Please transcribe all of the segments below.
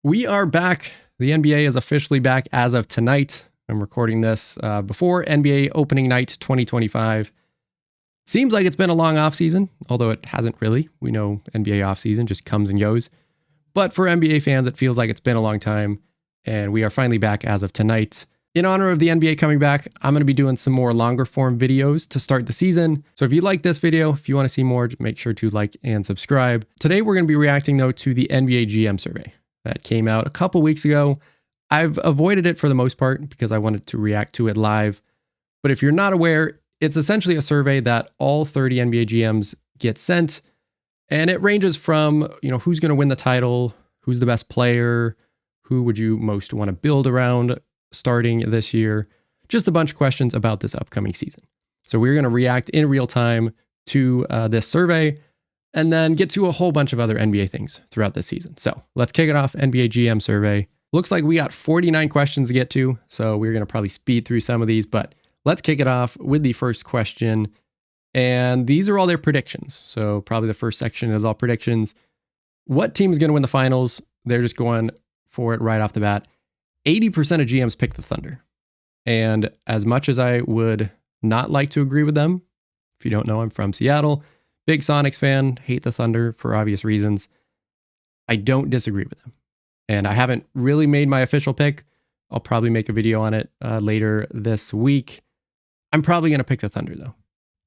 We are back. The NBA is officially back as of tonight. I'm recording this before NBA opening night 2025. Seems like it's been a long offseason, although it hasn't really. We know NBA offseason just comes and goes. But for NBA fans, it feels like it's been a long time, and we are finally back as of tonight. In honor of the NBA coming back, I'm going to be doing some more longer form videos to start the season. So if you like this video, if you want to see more, make sure to like and subscribe. Today, we're going to be reacting, though, to the NBA GM survey that came out a couple weeks ago. I've avoided it for the most part because I wanted to react to it live. But if you're not aware, it's essentially a survey that all 30 NBA GMs get sent. And it ranges from, who's going to win the title, who's the best player, who would you most want to build around starting this year, just a bunch of questions about this upcoming season. So we're going to react in real time to this survey and then get to a whole bunch of other NBA things throughout this season. So let's kick it off. NBA GM survey. Looks like we got 49 questions to get to, so we're going to probably speed through some of these, but let's kick it off with the first question. And these are all their predictions. So probably the first section is all predictions. What team is going to win the finals? They're just going for it right off the bat. 80% of GMs pick the Thunder. And as much as I would not like to agree with them, if you don't know, I'm from Seattle, big Sonics fan, hate the Thunder for obvious reasons. I don't disagree with them. And I haven't really made my official pick. I'll probably make a video on it later this week. I'm probably going to pick the Thunder, though.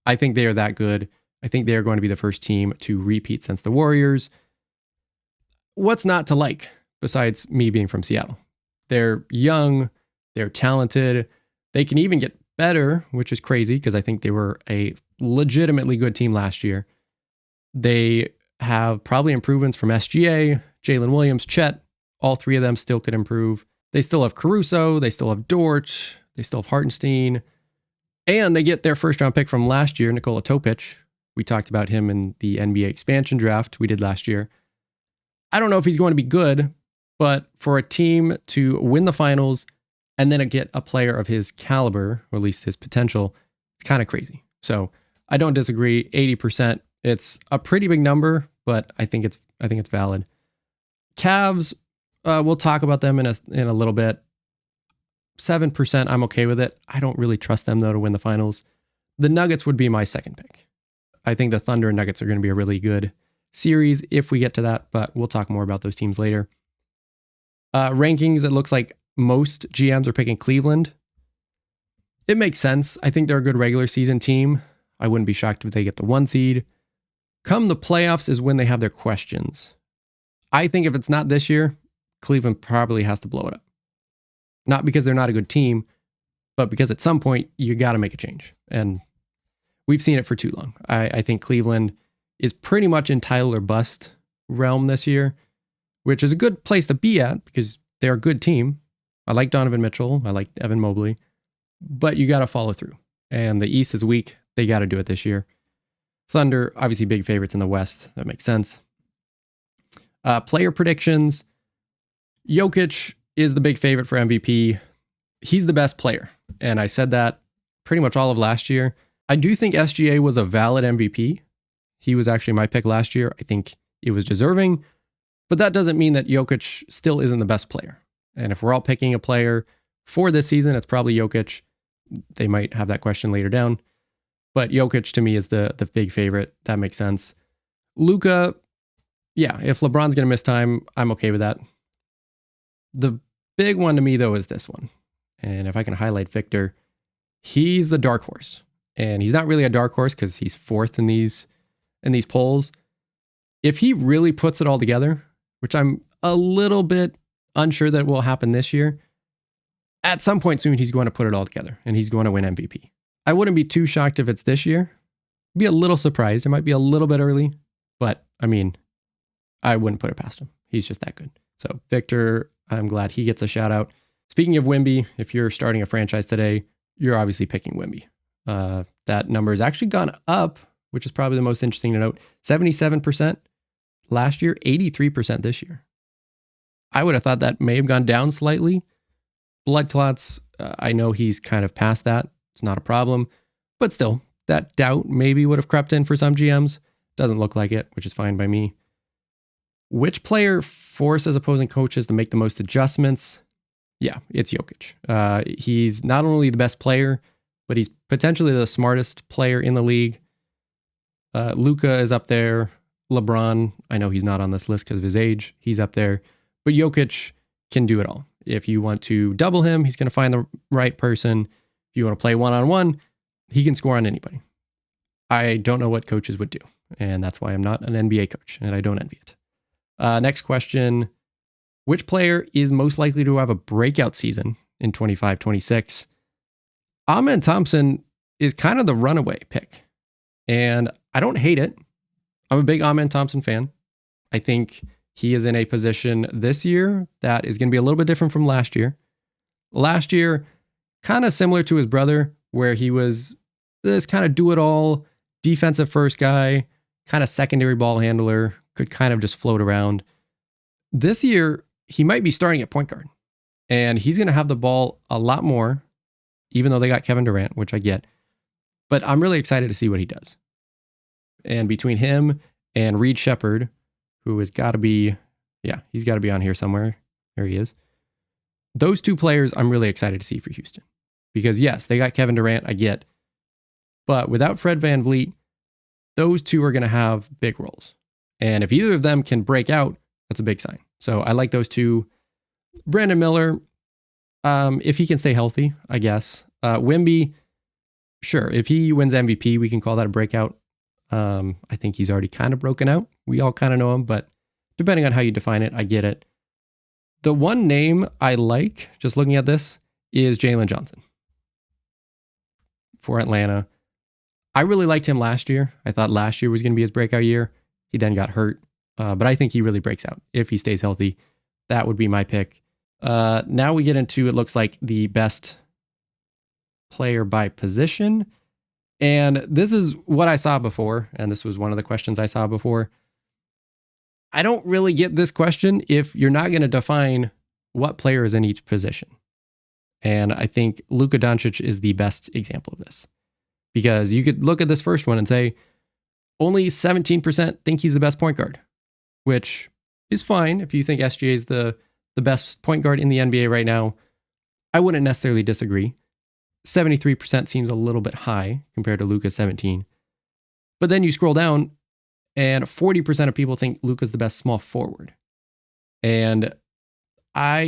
I think they are that good. I think they are going to be the first team to repeat since the Warriors. What's not to like, besides me being from Seattle? They're young, they're talented, they can even get better, which is crazy because I think they were a legitimately good team last year. They have probably improvements from SGA, Jalen Williams, Chet. All three of them still could improve. They still have Caruso, they still have Dort, they still have Hartenstein, and they get their first round pick from last year, Nikola Topic. We talked about him in the NBA expansion draft we did last year. I don't know if he's going to be good, but for a team to win the finals and then get a player of his caliber, or at least his potential, it's kind of crazy. So I don't disagree. 80%. It's a pretty big number, but I think it's valid. Cavs, we'll talk about them in a little bit. 7%, I'm okay with it. I don't really trust them, though, to win the finals. The Nuggets would be my second pick. I think the Thunder and Nuggets are going to be a really good series if we get to that, but we'll talk more about those teams later. Rankings, it looks like most GMs are picking Cleveland. It makes sense. I think they're a good regular season team. I wouldn't be shocked if they get the 1 seed. Come the playoffs is when they have their questions. I think if it's not this year, Cleveland probably has to blow it up. Not because they're not a good team, but because at some point you got to make a change. And we've seen it for too long. I think Cleveland is pretty much in title or bust realm this year, which is a good place to be at because they're a good team. I like Donovan Mitchell. I like Evan Mobley. But you got to follow through. And the East is weak. They got to do it this year. Thunder, obviously big favorites in the West. That makes sense. Player predictions. Jokic is the big favorite for MVP. He's the best player. And I said that pretty much all of last year. I do think SGA was a valid MVP. He was actually my pick last year. I think it was deserving. But that doesn't mean that Jokic still isn't the best player. And if we're all picking a player for this season, it's probably Jokic. They might have that question later down. But Jokic to me is the big favorite. That makes sense. Luka, yeah, if LeBron's going to miss time, I'm okay with that. The big one to me, though, is this one. And if I can highlight Victor, he's the dark horse. And he's not really a dark horse because he's fourth in these polls. If he really puts it all together, which I'm a little bit unsure that will happen this year, at some point soon, he's going to put it all together and he's going to win MVP. I wouldn't be too shocked if it's this year. Be a little surprised. It might be a little bit early, but I mean, I wouldn't put it past him. He's just that good. So Victor, I'm glad he gets a shout out. Speaking of Wemby, if you're starting a franchise today, you're obviously picking Wemby. That number has actually gone up, which is probably the most interesting to note. 77% last year, 83% this year. I would have thought that may have gone down slightly. Blood clots, I know he's kind of past that. It's not a problem. But still, that doubt maybe would have crept in for some GMs. Doesn't look like it, which is fine by me. Which player forces opposing coaches to make the most adjustments? Yeah, it's Jokic. He's not only the best player, but he's potentially the smartest player in the league. Luka is up there. LeBron, I know he's not on this list because of his age. He's up there. But Jokic can do it all. If you want to double him, he's going to find the right person. If you want to play one-on-one, he can score on anybody. I don't know what coaches would do, and that's why I'm not an NBA coach, and I don't envy it. Next question. Which player is most likely to have a breakout season in 25-26? Amen Thompson is kind of the runaway pick, and I don't hate it. I'm a big Amen Thompson fan. I think he is in a position this year that is going to be a little bit different from last year. Last year, kind of similar to his brother, where he was this kind of do-it-all defensive first guy, kind of secondary ball handler, could kind of just float around. This year, he might be starting at point guard, and he's going to have the ball a lot more, even though they got Kevin Durant, which I get. But I'm really excited to see what he does. And between him and Reed Shepherd, who has got to be, he's got to be on here somewhere. There he is. Those two players I'm really excited to see for Houston. Because yes, they got Kevin Durant, I get. But without Fred VanVleet, those two are going to have big roles. And if either of them can break out, that's a big sign. So I like those two. Brandon Miller, if he can stay healthy, I guess. Wemby, sure. If he wins MVP, we can call that a breakout. I think he's already kind of broken out. We all kind of know him, but depending on how you define it, I get it. The one name I like, just looking at this, is Jalen Johnson for Atlanta. I really liked him last year. I thought last year was going to be his breakout year. He then got hurt, but I think he really breaks out if he stays healthy. That would be my pick. Now we get into, it looks like, the best player by position. And this is what I saw before, and this was one of the questions I saw before. I don't really get this question if you're not going to define what player is in each position. And I think Luka Doncic is the best example of this. Because you could look at this first one and say, only 17% think he's the best point guard, which is fine if you think SGA is the best point guard in the NBA right now. I wouldn't necessarily disagree. 73% seems a little bit high compared to Luka's 17. But then you scroll down and 40% of people think Luka's the best small forward. And I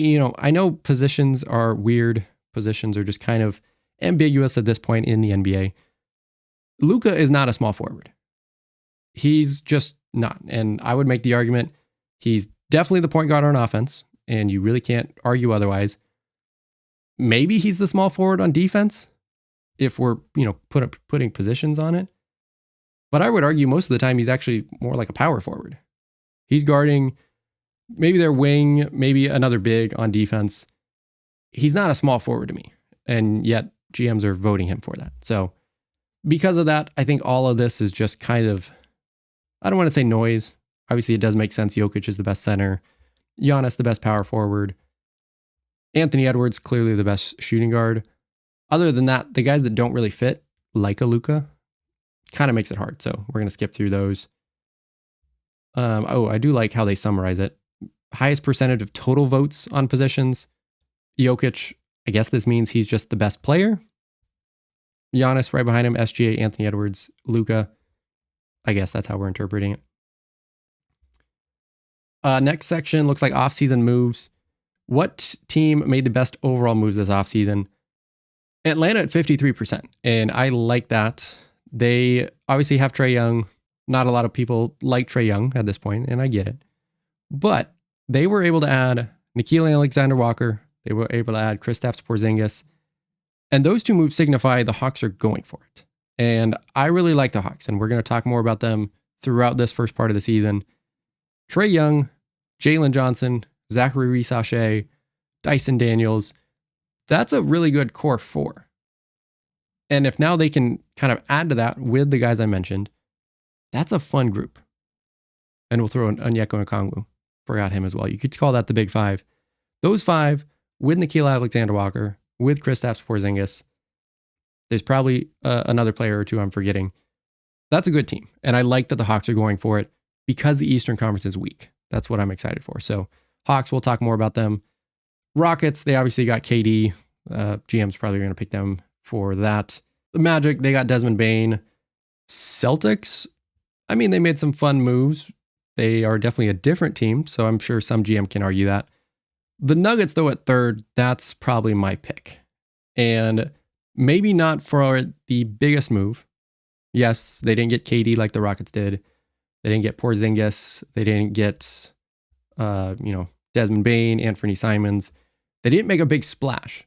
know positions are weird. Positions are just kind of ambiguous at this point in the NBA. Luka is not a small forward. He's just not. And I would make the argument he's definitely the point guard on offense, and you really can't argue otherwise. Maybe he's the small forward on defense if we're, putting positions on it. But I would argue most of the time he's actually more like a power forward. He's guarding maybe their wing, maybe another big on defense. He's not a small forward to me. And yet GMs are voting him for that. So because of that, I think all of this is just kind of, I don't want to say noise. Obviously, it does make sense. Jokic is the best center. Giannis, the best power forward. Anthony Edwards, clearly the best shooting guard. Other than that, the guys that don't really fit, like a Luka, kind of makes it hard. So we're going to skip through those. I do like how they summarize it. Highest percentage of total votes on positions. Jokic, I guess this means he's just the best player. Giannis right behind him, SGA, Anthony Edwards, Luka. I guess that's how we're interpreting it. Next section looks like off-season moves. What team made the best overall moves this offseason? Atlanta at 53%. And I like that. They obviously have Trae Young. Not a lot of people like Trae Young at this point, and I get it. But they were able to add Nickeil Alexander-Walker. They were able to add Kristaps Porzingis. And those two moves signify the Hawks are going for it. And I really like the Hawks, and we're going to talk more about them throughout this first part of the season. Trae Young, Jalen Johnson, Zachary Reese-Sachet, Dyson Daniels. That's a really good core four. And if now they can kind of add to that with the guys I mentioned, that's a fun group. And we'll throw in Onyeka Okongwu. Forgot him as well. You could call that the big five. Those five, with Nickeil Alexander-Walker, with Kristaps Porzingis, there's probably another player or two I'm forgetting. That's a good team. And I like that the Hawks are going for it because the Eastern Conference is weak. That's what I'm excited for. So Hawks, we'll talk more about them. Rockets, they obviously got KD. GM's probably going to pick them for that. The Magic, they got Desmond Bane. Celtics, I mean, they made some fun moves. They are definitely a different team, so I'm sure some GM can argue that. The Nuggets, though, at third, that's probably my pick. And maybe not for the biggest move. Yes, they didn't get KD like the Rockets did. They didn't get Porzingis. They didn't get, Desmond Bane, Anthony Simons. They didn't make a big splash.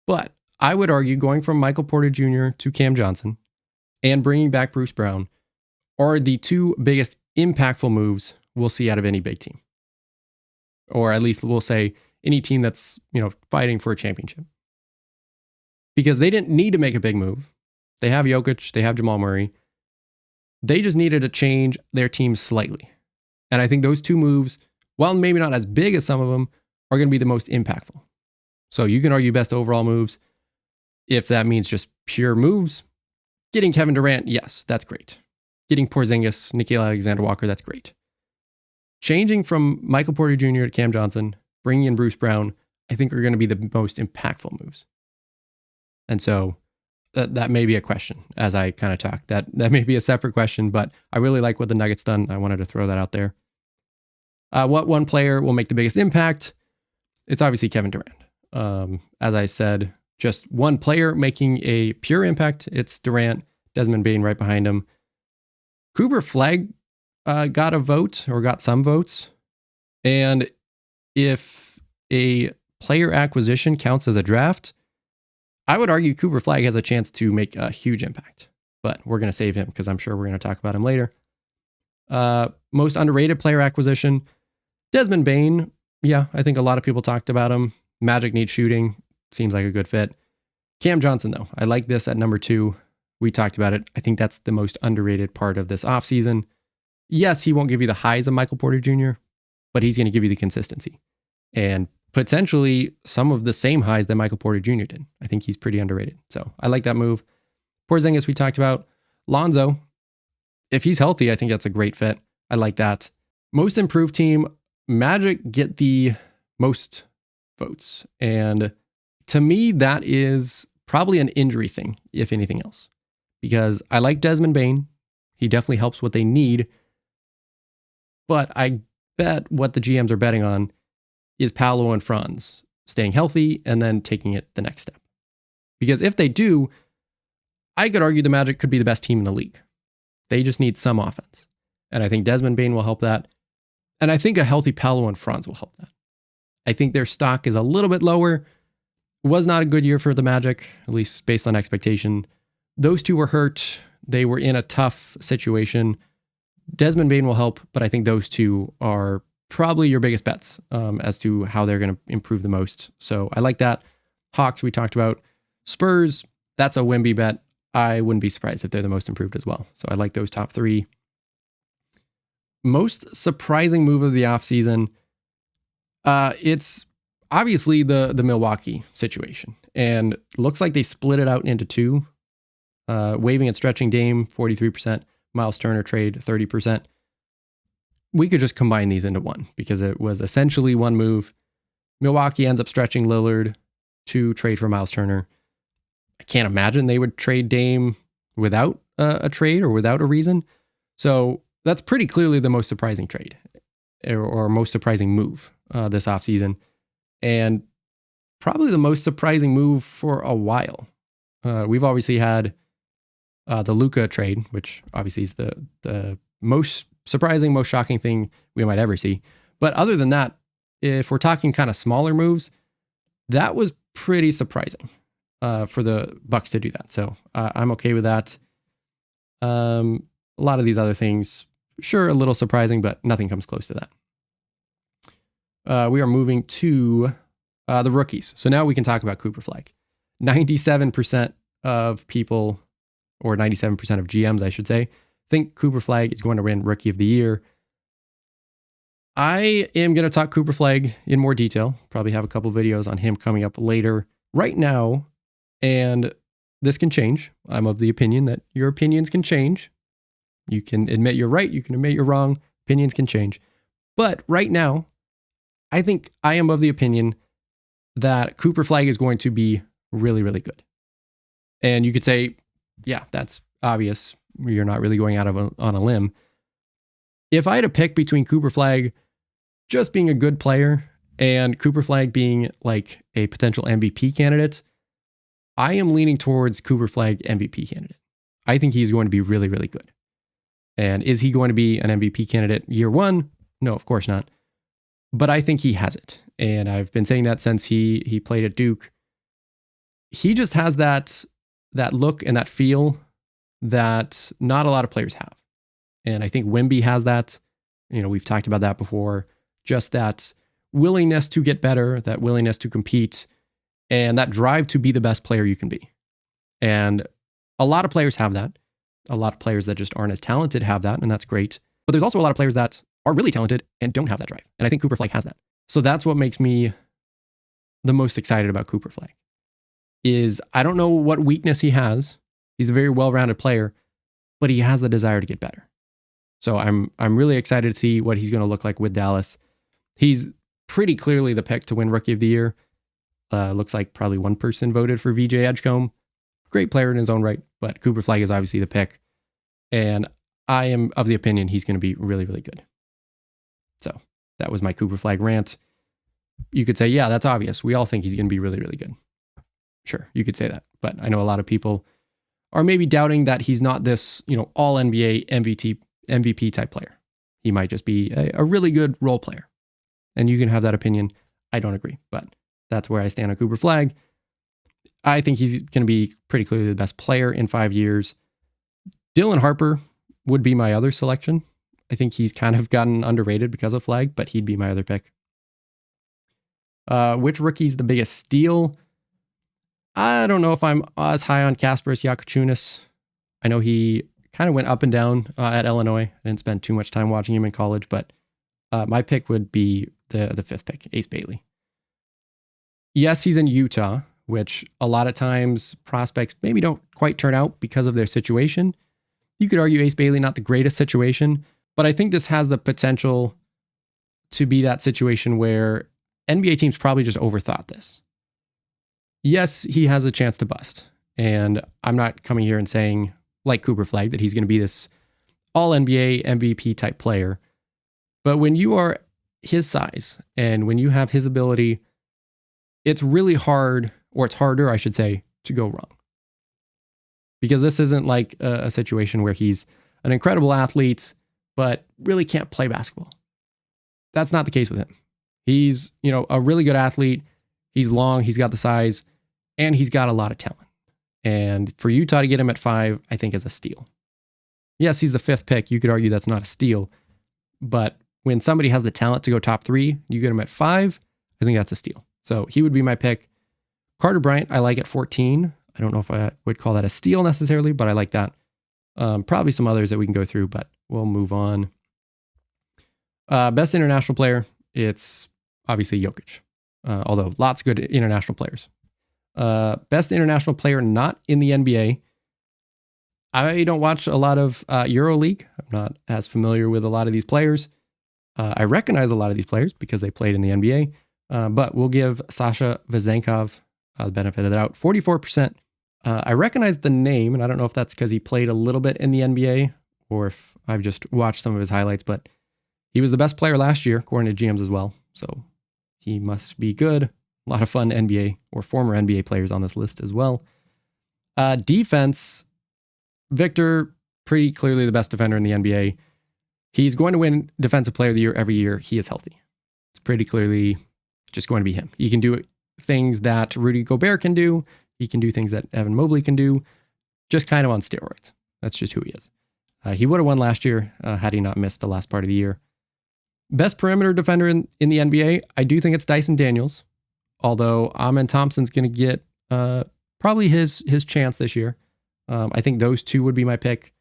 But I would argue going from Michael Porter Jr. to Cam Johnson and bringing back Bruce Brown are the two biggest impactful moves we'll see out of any big team. Or at least we'll say any team that's, fighting for a championship. Because they didn't need to make a big move. They have Jokic, they have Jamal Murray. They just needed to change their team slightly. And I think those two moves, while maybe not as big as some of them, are going to be the most impactful. So you can argue best overall moves. If that means just pure moves, getting Kevin Durant, yes, that's great. Getting Porzingis, Nickeil Alexander-Walker, that's great. Changing from Michael Porter Jr. to Cam Johnson, bringing in Bruce Brown, I think are going to be the most impactful moves. And so that may be a question as I kind of talk. That may be a separate question, but I really like what the Nuggets done. I wanted to throw that out there. What one player will make the biggest impact? It's obviously Kevin Durant. As I said, just one player making a pure impact. It's Durant, Desmond Bane right behind him. Cooper Flagg got a vote or got some votes. And if a player acquisition counts as a draft, I would argue Cooper Flagg has a chance to make a huge impact. But we're going to save him because I'm sure we're going to talk about him later. Most underrated player acquisition, Desmond Bane. Yeah, I think a lot of people talked about him. Magic needs shooting. Seems like a good fit. Cam Johnson, though. I like this at number 2. We talked about it. I think that's the most underrated part of this offseason. Yes, he won't give you the highs of Michael Porter Jr., but he's going to give you the consistency. And potentially some of the same highs that Michael Porter Jr. did. I think he's pretty underrated. So I like that move. Porzingis, we talked about. Lonzo, if he's healthy, I think that's a great fit. I like that. Most improved team, Magic get the most votes. And to me, that is probably an injury thing, if anything else. Because I like Desmond Bane. He definitely helps what they need. But I bet what the GMs are betting on is Paolo and Franz staying healthy and then taking it the next step. Because if they do, I could argue the Magic could be the best team in the league. They just need some offense. And I think Desmond Bane will help that. And I think a healthy Paolo and Franz will help that. I think their stock is a little bit lower. It was not a good year for the Magic, at least based on expectation. Those two were hurt. They were in a tough situation. Desmond Bane will help, but I think those two are probably your biggest bets as to how they're going to improve the most. So I like that. Hawks, we talked about. Spurs, that's a Wemby bet. I wouldn't be surprised if they're the most improved as well. So I like those top 3. Most surprising move of the offseason, it's obviously the Milwaukee situation. And looks like they split it out into 2. Waving and stretching Dame, 43%. Miles Turner trade, 30%. We could just combine these into one because it was essentially one move. Milwaukee ends up stretching Lillard to trade for Miles Turner. I can't imagine they would trade Dame without a trade or without a reason. So that's pretty clearly the most surprising trade or most surprising move this offseason. And probably the most surprising move for a while. We've obviously had the Luka trade, which obviously is the most surprising, most shocking thing we might ever see. But other than that, if we're talking kind of smaller moves, that was pretty surprising for the Bucks to do that. So I'm okay with that. A lot of these other things, sure, a little surprising, but nothing comes close to that. We are moving to the rookies. So now we can talk about Cooper Flagg. 97% of people, or 97% of GMs, I should say, think Cooper Flagg is going to win Rookie of the Year. I am going to talk Cooper Flagg in more detail. Probably have a couple videos on him coming up later. Right now, and this can change. I'm of the opinion that your opinions can change. You can admit you're right. You can admit you're wrong. Opinions can change. But right now, I think I am of the opinion that Cooper Flagg is going to be really, really good. And you could say, yeah, that's obvious. You're not really going out on a limb. If I had to pick between Cooper Flagg just being a good player and Cooper Flagg being like a potential MVP candidate, I am leaning towards Cooper Flagg MVP candidate. I think he's going to be really, really good. And is he going to be an MVP candidate year one? No, of course not. But I think he has it. And I've been saying that since he played at Duke. He just has that look and that feel that not a lot of players have. And I think Wemby has that. You know, we've talked about that before. Just that willingness to get better, that willingness to compete, and that drive to be the best player you can be. And a lot of players have that. A lot of players that just aren't as talented have that, and that's great. But there's also a lot of players that are really talented and don't have that drive. And I think Cooper Flagg has that. So that's what makes me the most excited about Cooper Flagg. Is I don't know what weakness he has. He's a very well-rounded player, but he has the desire to get better. So I'm really excited to see what he's going to look like with Dallas. He's pretty clearly the pick to win Rookie of the Year. Looks like probably one person voted for VJ Edgecombe. Great player in his own right, but Cooper Flagg is obviously the pick. And I am of the opinion he's going to be really, really good. So that was my Cooper Flagg rant. You could say, yeah, that's obvious. We all think he's going to be really, really good. Sure, you could say that. But I know a lot of people are maybe doubting that he's not this, all NBA MVP type player. He might just be a really good role player. And you can have that opinion. I don't agree, but that's where I stand on Cooper Flagg. I think he's going to be pretty clearly the best player in 5 years. Dylan Harper would be my other selection. I think he's kind of gotten underrated because of Flagg, but he'd be my other pick. Which rookie's the biggest steal? I don't know if I'm as high on Kasparas Jakučiūnas. I know he kind of went up and down at Illinois. I didn't spend too much time watching him in college, but my pick would be the fifth pick, Ace Bailey. Yes, he's in Utah, which a lot of times prospects maybe don't quite turn out because of their situation. You could argue Ace Bailey, not the greatest situation, but I think this has the potential to be that situation where NBA teams probably just overthought this. Yes, he has a chance to bust. And I'm not coming here and saying, like Cooper Flagg, that he's going to be this all-NBA MVP type player. But when you are his size and when you have his ability, it's really hard, or it's harder, I should say, to go wrong. Because this isn't like a situation where he's an incredible athlete, but really can't play basketball. That's not the case with him. He's, a really good athlete. He's long, he's got the size, and he's got a lot of talent. And for Utah to get him at 5, I think is a steal. Yes, he's the 5th pick. You could argue that's not a steal. But when somebody has the talent to go top 3, you get him at 5, I think that's a steal. So he would be my pick. Carter Bryant, I like at 14. I don't know if I would call that a steal necessarily, but I like that. Probably some others that we can go through, but we'll move on. Best international player, it's obviously Jokic. Although lots of good international players. Best international player not in the NBA. I don't watch a lot of EuroLeague. I'm not as familiar with a lot of these players. I recognize a lot of these players because they played in the NBA. But we'll give Sasha Vezenkov the benefit of the doubt. 44%. I recognize the name, and I don't know if that's because he played a little bit in the NBA or if I've just watched some of his highlights, but he was the best player last year, according to GMs as well. So he must be good. A lot of fun NBA or former NBA players on this list as well. Defense, Victor, pretty clearly the best defender in the NBA. He's going to win Defensive Player of the Year every year he is healthy. It's pretty clearly just going to be him. He can do things that Rudy Gobert can do. He can do things that Evan Mobley can do, just kind of on steroids. That's just who he is. He would have won last year had he not missed the last part of the year. Best perimeter defender in the NBA, I do think it's Dyson Daniels, although Amen Thompson's going to get probably his chance this year. I think those two would be my pick.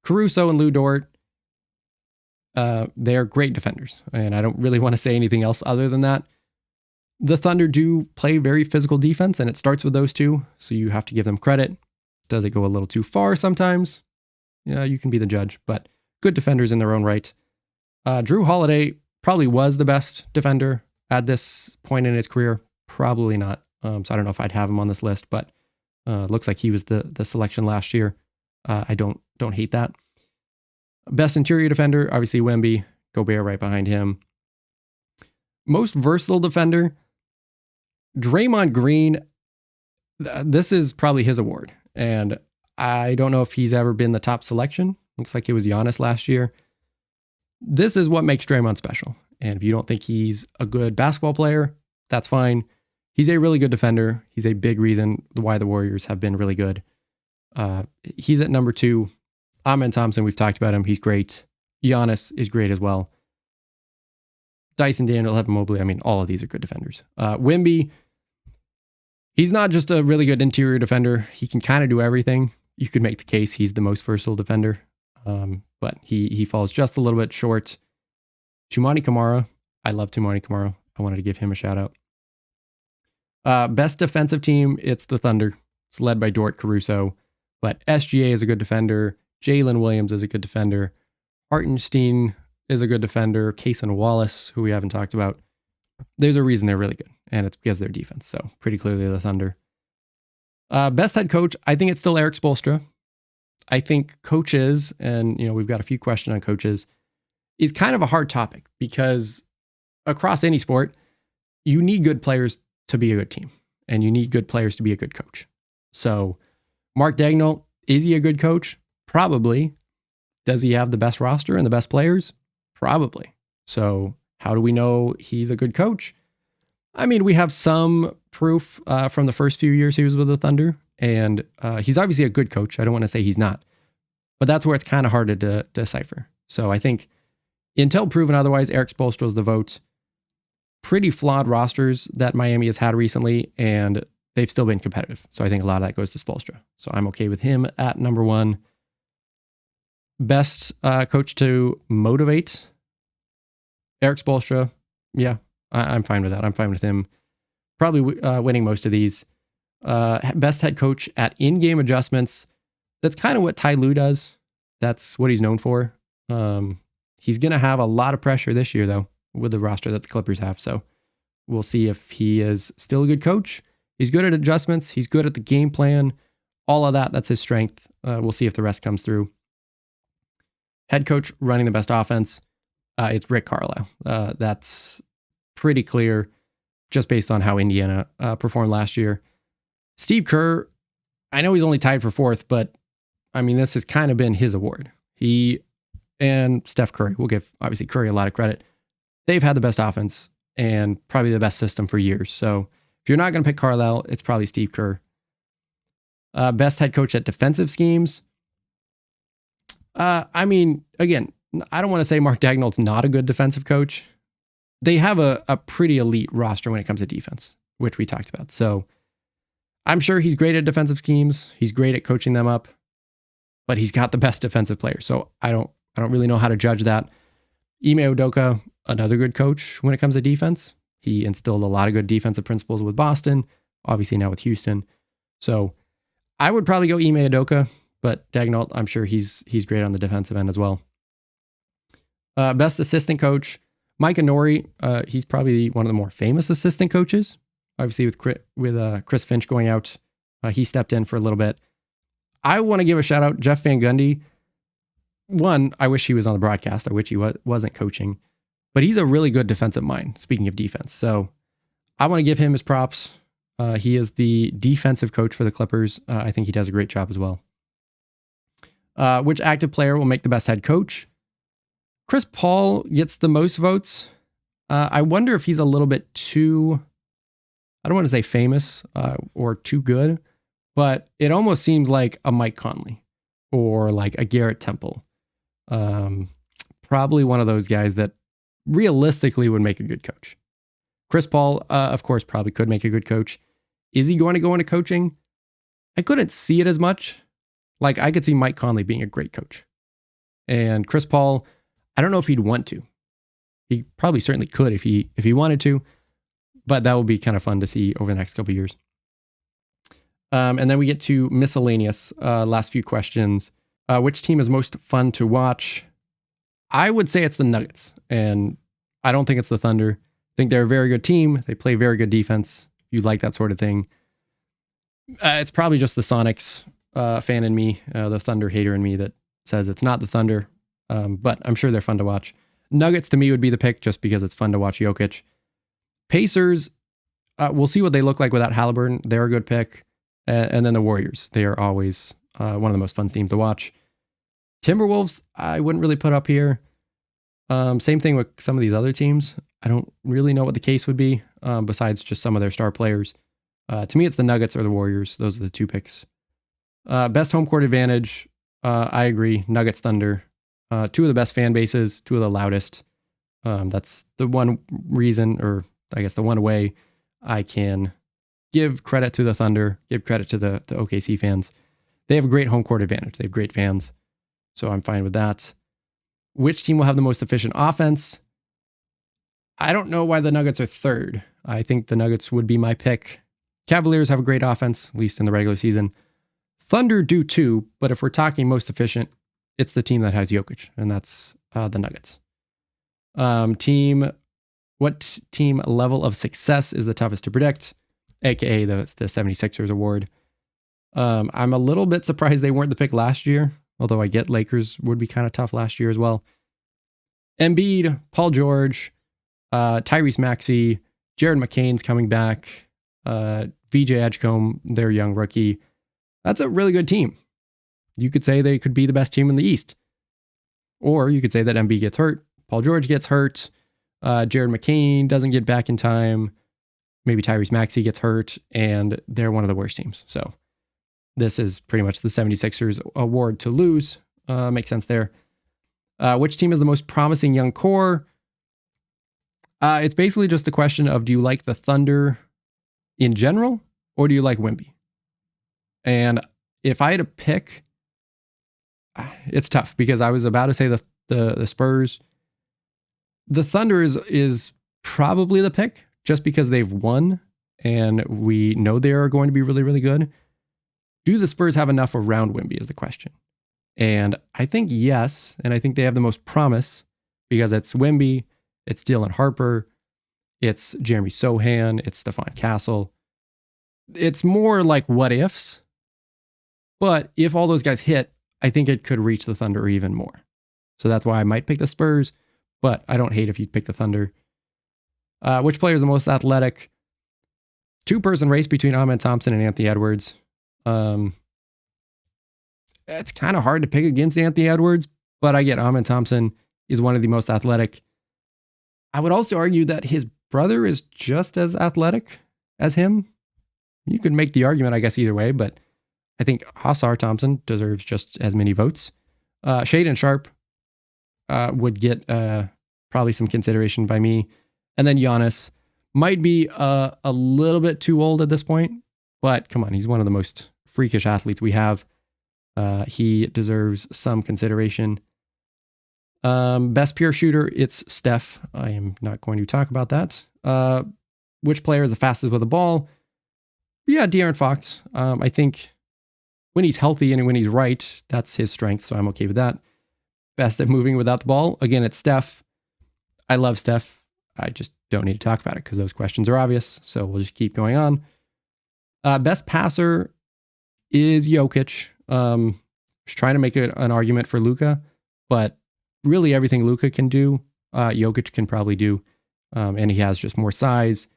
Caruso and Lou Dort, they're great defenders, and I don't really want to say anything else other than that. The Thunder do play very physical defense, and it starts with those two, so you have to give them credit. Does it go a little too far sometimes? Yeah, you can be the judge, but good defenders in their own right. Drew Holiday, Probably was the best defender at this point in his career. Probably not. So I don't know if I'd have him on this list, but looks like he was the selection last year. I don't hate that. Best interior defender, obviously Wemby. Gobert right behind him. Most versatile defender, Draymond Green. This is probably his award. And I don't know if he's ever been the top selection. Looks like it was Giannis last year. This is what makes Draymond special. And if you don't think he's a good basketball player, that's fine. He's a really good defender. He's a big reason why the Warriors have been really good. He's at number 2. Amen Thompson, we've talked about him. He's great. Giannis is great as well. Dyson Daniel, Evan Mobley. I mean, all of these are good defenders. Wemby, he's not just a really good interior defender. He can kind of do everything. You could make the case he's the most versatile defender. But he falls just a little bit short. Toumani Camara. I love Toumani Camara. I wanted to give him a shout out. Best defensive team, it's the Thunder. It's led by Dort Caruso. But SGA is a good defender. Jalen Williams is a good defender. Hartenstein is a good defender. Cason Wallace, who we haven't talked about. There's a reason they're really good, and it's because of their defense. So pretty clearly the Thunder. Best head coach, I think it's still Erik Spoelstra. I think coaches, and we've got a few questions on coaches, is kind of a hard topic because across any sport, you need good players to be a good team, and you need good players to be a good coach. So Mark Daigneault, is he a good coach? Probably. Does he have the best roster and the best players? Probably. So how do we know he's a good coach? I mean, we have some proof from the first few years he was with the Thunder, and he's obviously a good coach. I don't want to say he's not, but that's where it's kind of hard to decipher. So I think until proven otherwise, Erik Spoelstra is the vote. Pretty flawed rosters that Miami has had recently, and they've still been competitive. So I think a lot of that goes to Spoelstra. So I'm okay with him at number 1. Best coach to motivate, Erik Spoelstra. Yeah, I'm fine with that. I'm fine with him probably winning most of these. Best head coach at in-game adjustments. That's kind of what Ty Lue does. That's what he's known for. He's going to have a lot of pressure this year, though, with the roster that the Clippers have. So we'll see if he is still a good coach. He's good at adjustments. He's good at the game plan. All of that, that's his strength. We'll see if the rest comes through. Head coach running the best offense. It's Rick Carlisle. That's pretty clear just based on how Indiana performed last year. Steve Kerr, I know he's only tied for 4th, but I mean, this has kind of been his award. He and Steph Curry, we'll give obviously Curry a lot of credit. They've had the best offense and probably the best system for years. So if you're not going to pick Carlisle, it's probably Steve Kerr. Best head coach at defensive schemes. I mean, again, I don't want to say Mark Daigneault's not a good defensive coach. They have a pretty elite roster when it comes to defense, which we talked about. So I'm sure he's great at defensive schemes. He's great at coaching them up, but he's got the best defensive players. So I don't really know how to judge that. Ime Udoka, another good coach when it comes to defense. He instilled a lot of good defensive principles with Boston, obviously now with Houston. So I would probably go Ime Udoka, but Daigneault, I'm sure he's great on the defensive end as well. Best assistant coach, Mike Nori. He's probably one of the more famous assistant coaches. Obviously with Chris Finch going out, he stepped in for a little bit. I want to give a shout out Jeff Van Gundy. One, I wish he was on the broadcast. I wish he wasn't coaching, but he's a really good defensive mind. Speaking of defense, so I want to give him his props. He is the defensive coach for the Clippers. I think he does a great job as well. Which active player will make the best head coach? Chris Paul gets the most votes. I wonder if he's a little bit too, I don't want to say famous or too good, but it almost seems like a Mike Conley or like a Garrett Temple. Probably one of those guys that realistically would make a good coach. Chris Paul, of course, probably could make a good coach. Is he going to go into coaching? I couldn't see it as much. Like I could see Mike Conley being a great coach. And Chris Paul, I don't know if he'd want to. He probably certainly could if he wanted to, but that will be kind of fun to see over the next couple of years. And then we get to miscellaneous, last few questions. Which team is most fun to watch? I would say it's the Nuggets. And I don't think it's the Thunder. I think they're a very good team. They play very good defense. If you like that sort of thing. It's probably just the Sonics fan in me, the Thunder hater in me that says it's not the Thunder. But I'm sure they're fun to watch. Nuggets to me would be the pick just because it's fun to watch Jokic. Pacers, we'll see what they look like without Halliburton. They're a good pick. And then the Warriors. They are always one of the most fun teams to watch. Timberwolves, I wouldn't really put up here. Same thing with some of these other teams. I don't really know what the case would be besides just some of their star players. To me, it's the Nuggets or the Warriors. Those are the two picks. Best home court advantage, I agree. Nuggets, Thunder. Two of the best fan bases, two of the loudest. That's the one reason, or I guess the one way I can give credit to the Thunder, give credit to the OKC fans. They have a great home court advantage. They have great fans. So I'm fine with that. Which team will have the most efficient offense? I don't know why the Nuggets are third. I think the Nuggets would be my pick. Cavaliers have a great offense, at least in the regular season. Thunder do too, but if we're talking most efficient, it's the team that has Jokic, and that's the Nuggets. What team level of success is the toughest to predict? AKA the 76ers award. I'm a little bit surprised they weren't the pick last year, although I get Lakers would be kind of tough last year as well. Embiid, Paul George, Tyrese Maxey, Jared McCain's coming back, VJ Edgecombe, their young rookie. That's a really good team. You could say they could be the best team in the East. Or you could say that Embiid gets hurt, Paul George gets hurt, Jared McCain doesn't get back in time, maybe Tyrese Maxey gets hurt, and they're one of the worst teams. So this is pretty much the 76ers award to lose. Makes sense there. Which team is the most promising young core? It's basically just the question of, do you like the Thunder in general, or do you like Wemby? And if I had to pick, it's tough because I was about to say the Spurs. The Thunder is probably the pick just because they've won and we know they are going to be really, really good. Do the Spurs have enough around Wemby is the question. And I think yes. And I think they have the most promise because it's Wemby, it's Dylan Harper, it's Jeremy Sohan, it's Stephon Castle. It's more like what ifs. But if all those guys hit, I think it could reach the Thunder even more. So that's why I might pick the Spurs, but I don't hate if you pick the Thunder. Which player is the most athletic? Two-person race between Amen Thompson and Anthony Edwards. It's kind of hard to pick against Anthony Edwards, but I get Amen Thompson is one of the most athletic. I would also argue that his brother is just as athletic as him. You could make the argument, I guess, either way, but I think Ausar Thompson deserves just as many votes. Shaedon Sharpe would get probably some consideration by me. And then Giannis might be a little bit too old at this point, but come on, he's one of the most freakish athletes we have. He deserves some consideration. Best pure shooter, it's Steph. I am not going to talk about that. Which player is the fastest with the ball? Yeah, De'Aaron Fox. I think when he's healthy and when he's right, that's his strength, so I'm okay with that. Best at moving without the ball? Again, it's Steph. I love Steph. I just don't need to talk about it because those questions are obvious, so we'll just keep going on. Best passer is Jokic. I was trying to make an argument for Luka, but really everything Luka can do, Jokic can probably do, and he has just more size.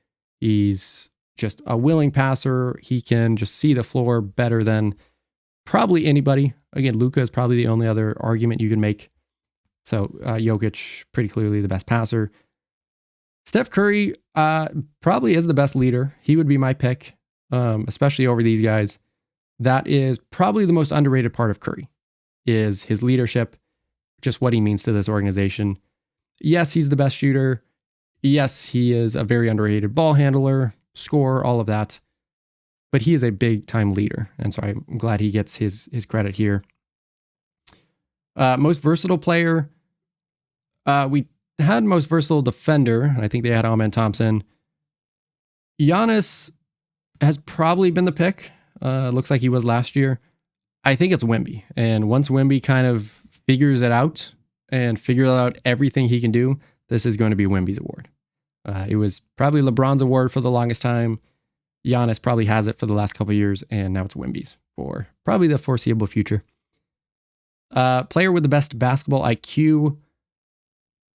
He's just a willing passer. He can just see the floor better than probably anybody. Again, Luka is probably the only other argument you can make. So Jokic, pretty clearly the best passer. Steph Curry probably is the best leader. He would be my pick, especially over these guys. That is probably the most underrated part of Curry, is his leadership, just what he means to this organization. Yes, he's the best shooter. Yes, he is a very underrated ball handler, scorer, all of that. But he is a big time leader. And so I'm glad he gets his credit here. Most versatile player. We had most versatile defender, and I think they had Amen Thompson. Giannis has probably been the pick. Looks like he was last year. I think it's Wemby. And once Wemby kind of figures it out and figures out everything he can do, this is going to be Wemby's award. It was probably LeBron's award for the longest time. Giannis probably has it for the last couple of years, and now it's Wemby's for probably the foreseeable future. Player with the best basketball IQ.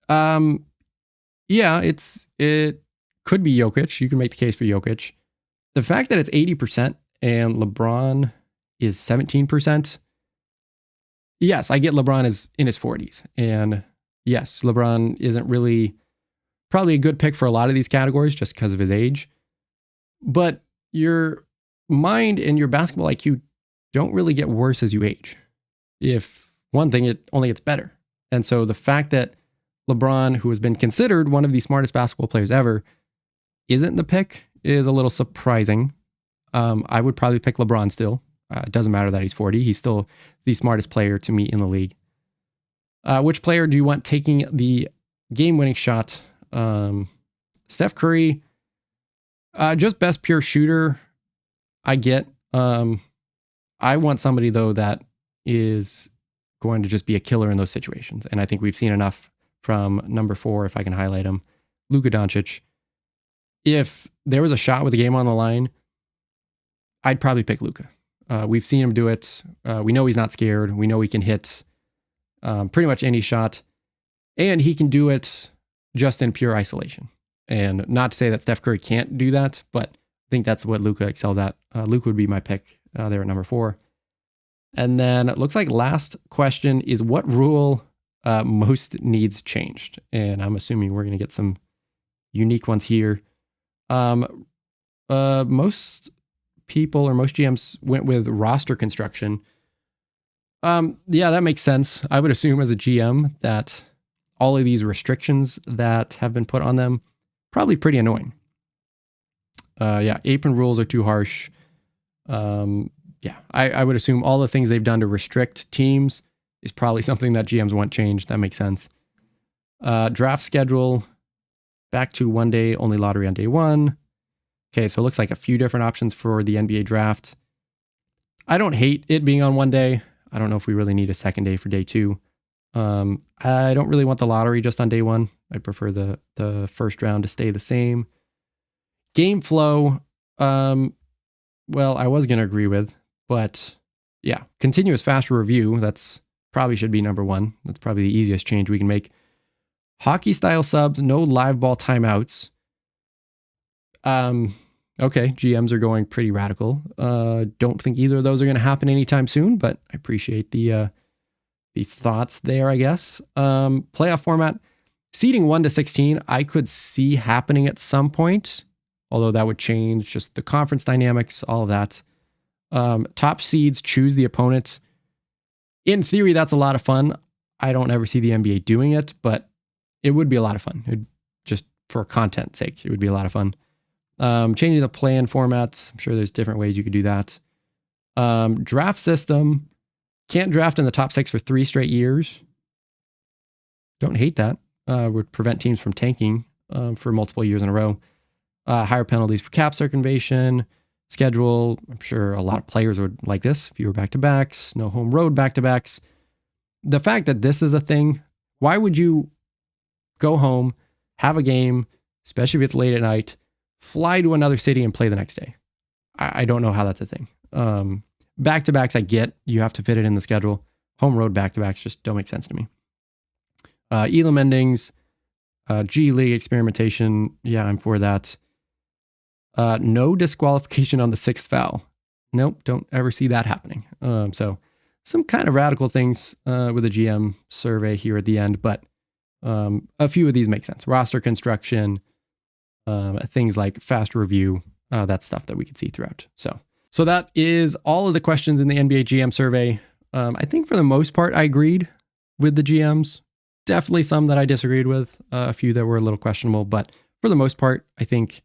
Yeah, it could be Jokic. You can make the case for Jokic. The fact that it's 80% and LeBron is 17%. Yes, I get LeBron is in his 40s. And yes, LeBron isn't really probably a good pick for a lot of these categories just because of his age. But your mind and your basketball IQ don't really get worse as you age. If one thing, it only gets better. And so the fact that LeBron, who has been considered one of the smartest basketball players ever, isn't the pick is a little surprising. I would probably pick LeBron still. It doesn't matter that he's 40. He's still the smartest player to me in the league. Which player do you want taking the game-winning shot? Steph Curry, just best pure shooter, I get. I want somebody, though, that is going to just be a killer in those situations. And I think we've seen enough from number 4, if I can highlight him, Luka Doncic. If there was a shot with the game on the line, I'd probably pick Luka. We've seen him do it. We know he's not scared. We know he can hit pretty much any shot. And he can do it just in pure isolation. And not to say that Steph Curry can't do that, but I think that's what Luka excels at. Luka would be my pick there at number 4. And then it looks like last question is what rule most needs changed? And I'm assuming we're going to get some unique ones here. Most people or most GMs went with roster construction. Yeah, that makes sense. I would assume as a GM that all of these restrictions that have been put on them, probably pretty annoying. Yeah, apron rules are too harsh. Yeah, I would assume all the things they've done to restrict teams is probably something that GMs want changed. That makes sense. Draft schedule, back to 1 day, only lottery on day 1. Okay, so it looks like a few different options for the NBA draft. I don't hate it being on 1 day. I don't know if we really need a second day for day 2. I don't really want the lottery just on day 1. I prefer the first round to stay the same. Game flow, well, I was going to agree with, but yeah, continuous faster review, that's probably should be number 1. That's probably the easiest change we can make. Hockey style subs, no live ball timeouts. Okay, GMs are going pretty radical. Don't think either of those are going to happen anytime soon, but I appreciate the thoughts there, I guess. Playoff format, seeding 1 to 16, I could see happening at some point, although that would change just the conference dynamics, all of that. Top seeds choose the opponents. In theory, that's a lot of fun. I don't ever see the NBA doing it, but it would be a lot of fun. Just for content's sake, it would be a lot of fun. Changing the play-in formats. I'm sure there's different ways you could do that. Draft system. Can't draft in the top 6 for 3 straight years. Don't hate that. Would prevent teams from tanking for multiple years in a row. Higher penalties for cap circumvention. Schedule. I'm sure a lot of players would like this. Fewer back-to-backs. No home road back-to-backs. The fact that this is a thing, why would you go home, have a game, especially if it's late at night, fly to another city and play the next day? I don't know how that's a thing. Back-to-backs, I get. You have to fit it in the schedule. Home road back-to-backs just don't make sense to me. Elam endings, G League experimentation. Yeah, I'm for that. No disqualification on the 6th foul. Nope, don't ever see that happening. So some kind of radical things with a GM survey here at the end, but a few of these make sense. Roster construction, things like fast review, that's stuff that we can see throughout. So that is all of the questions in the NBA GM survey. I think for the most part, I agreed with the GMs. Definitely some that I disagreed with, a few that were a little questionable, but for the most part, I think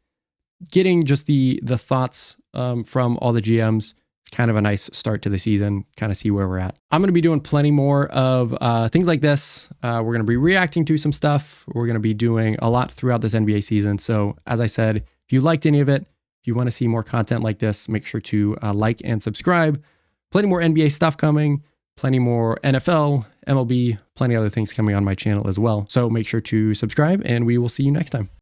getting just the thoughts from all the GMs is kind of a nice start to the season, kind of see where we're at. I'm going to be doing plenty more of things like this. We're going to be reacting to some stuff. We're going to be doing a lot throughout this NBA season. So as I said, if you liked any of it, if you want to see more content like this, make sure to like and subscribe. Plenty more NBA stuff coming. Plenty more NFL, MLB, plenty other things coming on my channel as well. So make sure to subscribe, and we will see you next time.